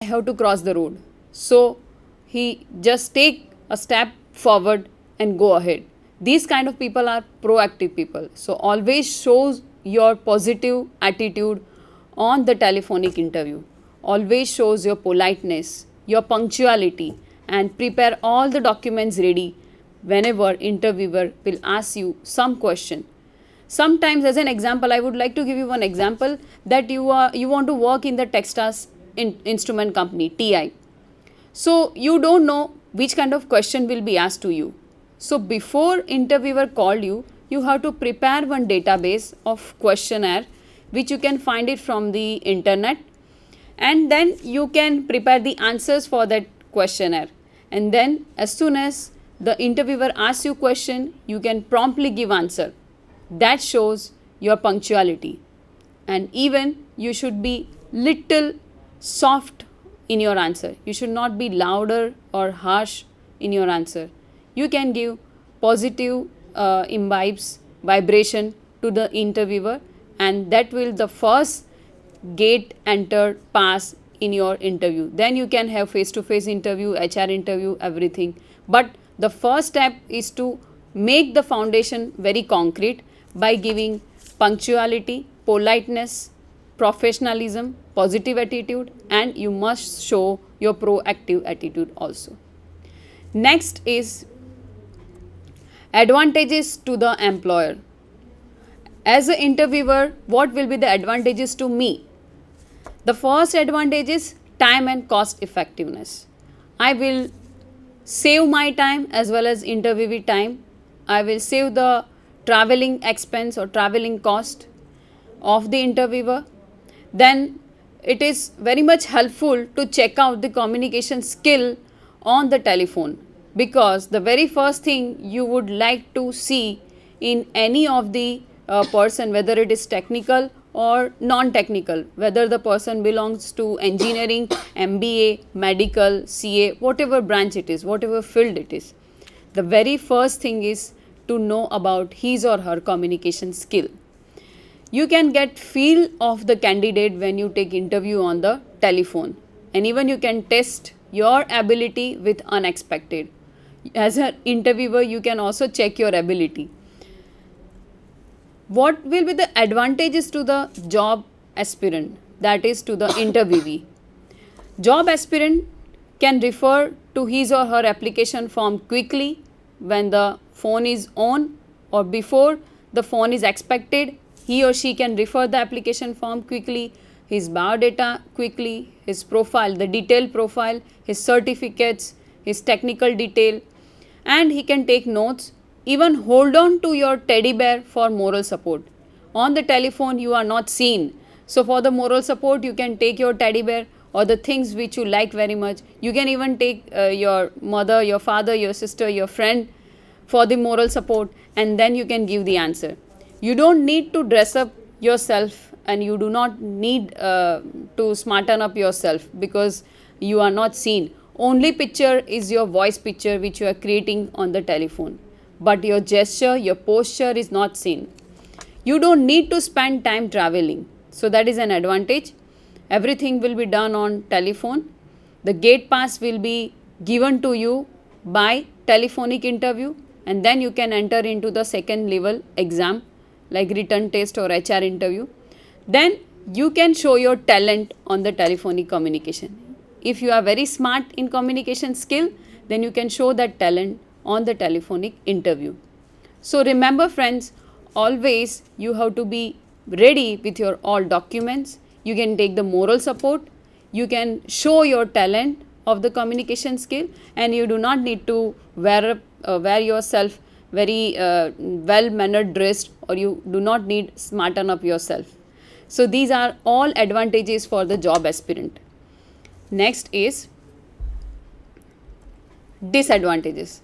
I have to cross the road. So he just take a step forward and go ahead. These kind of people are proactive people. So always shows your positive attitude on the telephonic interview. Always shows your politeness, your punctuality, and prepare all the documents ready whenever interviewer will ask you some question. Sometimes, as an example, I would like to give you one example that you want to work in the Texas instrument company TI. So you don't know which kind of question will be asked to you. So before interviewer called you, you have to prepare one database of questionnaire which you can find it from the internet, and then you can prepare the answers for that questionnaire, and then as soon as the interviewer asks you question, you can promptly give answer. That shows your punctuality. And even you should be little soft in your answer. You should not be louder or harsh in your answer. You can give positive imbibes vibration to the interviewer, and that will the first gate enter pass in your interview. Then you can have face to face interview, HR interview, everything. But the first step is to make the foundation very concrete by giving punctuality, politeness, professionalism, positive attitude, and you must show your proactive attitude also. Next is advantages to the employer. As an interviewer, what will be the advantages to me? The first advantage is time and cost effectiveness. I will save my time as well as interviewee time. I will save the traveling expense or traveling cost of the interviewer. Then it is very much helpful to check out the communication skill on the telephone, because the very first thing you would like to see in any of the person, whether it is technical or non-technical, whether the person belongs to engineering, MBA, medical, CA, whatever branch it is, whatever field it is, the very first thing is to know about his or her communication skill. You can get feel of the candidate when you take interview on the telephone, and even you can test your ability with unexpected. As an interviewer, you can also check your ability. What will be the advantages to the job aspirant, that is to the interviewee? Job aspirant can refer to his or her application form quickly when the phone is on or before the phone is expected. He or she can refer the application form quickly, his biodata quickly, his profile, the detailed profile, his certificates, his technical detail, and he can take notes. Even hold on to your teddy bear for moral support. On the telephone, you are not seen. So, for the moral support, you can take your teddy bear or the things which you like very much. You can even take your mother, your father, your sister, your friend for the moral support, and then you can give the answer. You don't need to dress up yourself, and you do not need to smarten up yourself, because you are not seen. Only picture is your voice picture which you are creating on the telephone, but your gesture, your posture is not seen. You don't need to spend time traveling, so that is an advantage. Everything will be done on telephone. The gate pass will be given to you by telephonic interview, and then you can enter into the second level exam like written test or HR interview. Then you can show your talent on the telephonic communication. If you are very smart in communication skill, then you can show that talent on the telephonic interview. So remember friends, always you have to be ready with your all documents. You can take the moral support, you can show your talent of the communication skill, and you do not need to wear yourself very well mannered dressed, or you do not need smarten up yourself. So these are all advantages for the job aspirant. Next is disadvantages.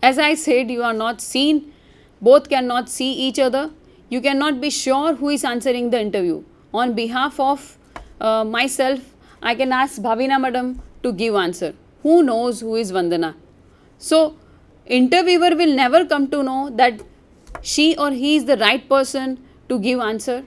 As I said, you are not seen, both cannot see each other. You cannot be sure who is answering the interview. On behalf of myself, I can ask Bhavina madam to give answer. Who knows who is Vandana? So interviewer will never come to know that she or he is the right person to give answer.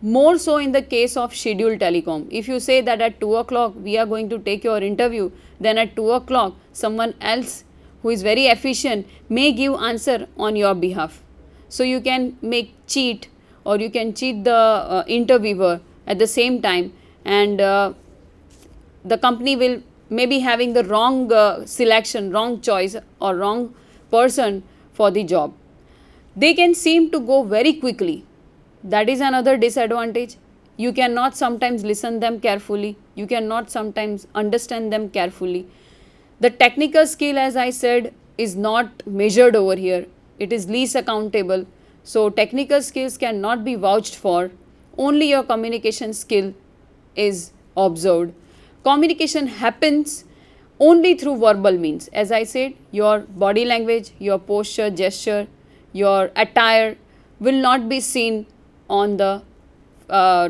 more so in the case of scheduled telecom. If you say that at 2 o'clock we are going to take your interview, then at 2 o'clock someone else who is very efficient may give answer on your behalf. So you can cheat, or you can cheat the interviewer at the same time, and the company will maybe having the wrong selection, wrong choice, or wrong person for the job. They can seem to go very quickly. That is another disadvantage. You cannot sometimes listen them carefully. You cannot sometimes understand them carefully. The technical skill, as I said, is not measured over here. It is least accountable. So technical skills cannot be vouched for. Only your communication skill is observed. Communication happens only through verbal means. As I said, your body language, your posture, gesture, your attire will not be seen on the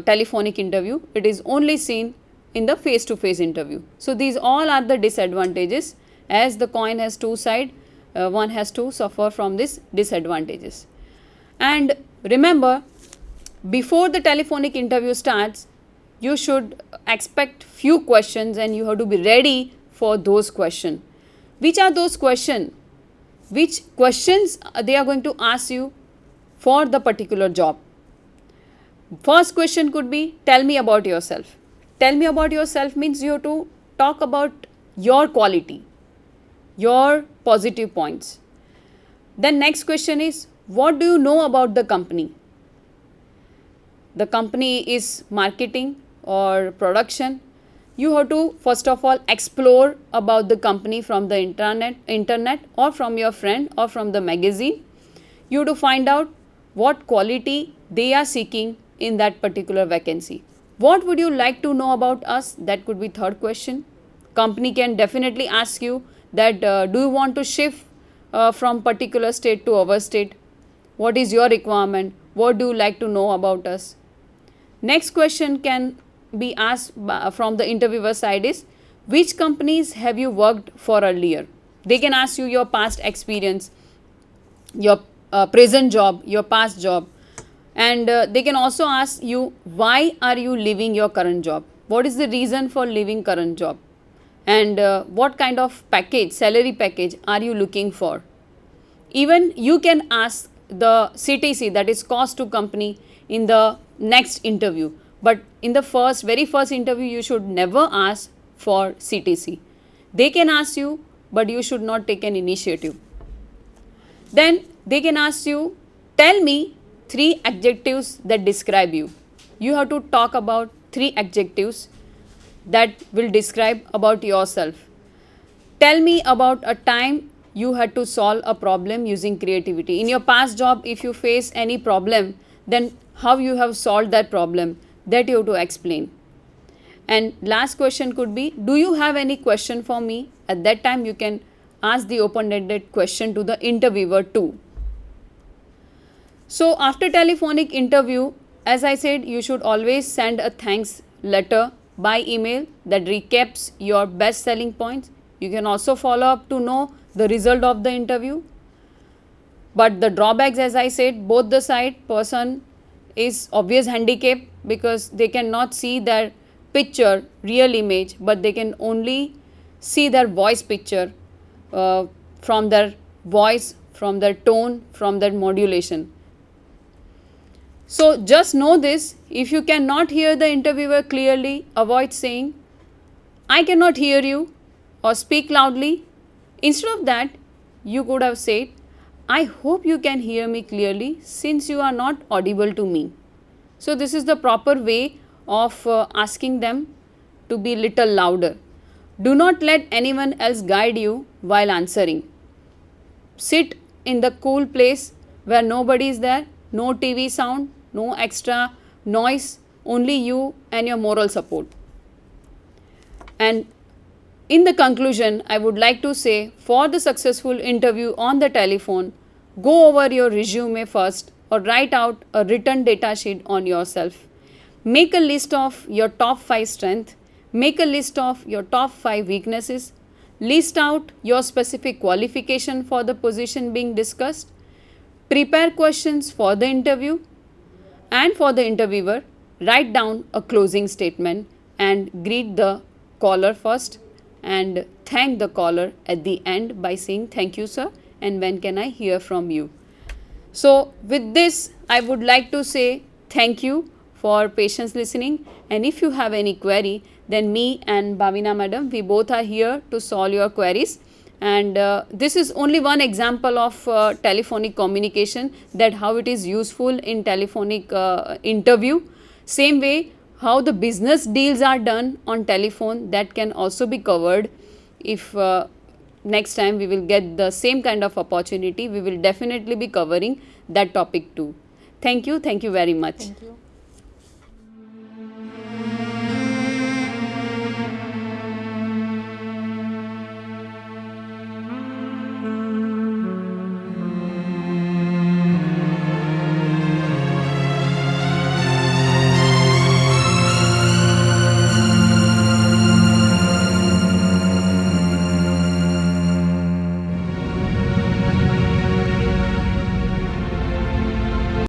telephonic interview. It is only seen in the face-to-face interview. So these all are the disadvantages. As the coin has two sides, one has to suffer from these disadvantages. And remember, before the telephonic interview starts, you should expect few questions and you have to be ready for those questions. Which are those questions? Which questions they are going to ask you for the particular job? First question could be, tell me about yourself. Tell me about yourself means you have to talk about your quality, your positive points. Then next question is, what do you know about the company? The company is marketing or production. You have to first of all explore about the company from the internet or from your friend or from the magazine. You have to find out what quality they are seeking in that particular vacancy. What would you like to know about us? That could be third question. Company can definitely ask you that do you want to shift from particular state to our state? What is your requirement? What do you like to know about us? Next question can be asked from the interviewer side is, which companies have you worked for earlier? They can ask you your past experience, your present job, your past job, and they can also ask you, why are you leaving your current job? What is the reason for leaving current job? And what kind of package, salary package are you looking for? Even you can ask the CTC, that is cost to company, in the next interview. But in the very first interview, you should never ask for CTC. They can ask you, but you should not take an initiative. Then they can ask you, tell me 3 adjectives that describe you. You have to talk about 3 adjectives that will describe about yourself. Tell me about a time you had to solve a problem using creativity. In your past job, if you face any problem, then how you have solved that problem, that you have to explain. And last question could be, do you have any question for me? At that time, you can ask the open-ended question to the interviewer too. So after telephonic interview, as I said, you should always send a thanks letter by email that recaps your best selling points. You can also follow up to know the result of the interview. But the drawbacks, as I said, both the side person is obvious handicap, because they cannot see their picture, real image, but they can only see their voice picture from their voice, from their tone, from their modulation. So just know this, if you cannot hear the interviewer clearly, avoid saying, I cannot hear you, or speak loudly. Instead of that, you could have said, I hope you can hear me clearly since you are not audible to me. So this is the proper way of asking them to be little louder. Do not let anyone else guide you while answering. Sit in the cool place where nobody is there, no TV sound, no extra noise, only you and your moral support. And in the conclusion, I would like to say, for the successful interview on the telephone, go over your resume first or write out a written data sheet on yourself. Make a list of your top 5 strengths, make a list of your top 5 weaknesses, list out your specific qualification for the position being discussed, prepare questions for the interview and for the interviewer, write down a closing statement and greet the caller first and thank the caller at the end by saying thank you sir and when can I hear from you. So with this I would like to say thank you for patience listening, and if you have any query then me and Bhavina madam, we both are here to solve your queries. And this is only one example of telephonic communication, that how it is useful in telephonic interview. Same way how the business deals are done on telephone, that can also be covered. If next time we will get the same kind of opportunity, we will definitely be covering that topic too. Thank you very much. Thank you.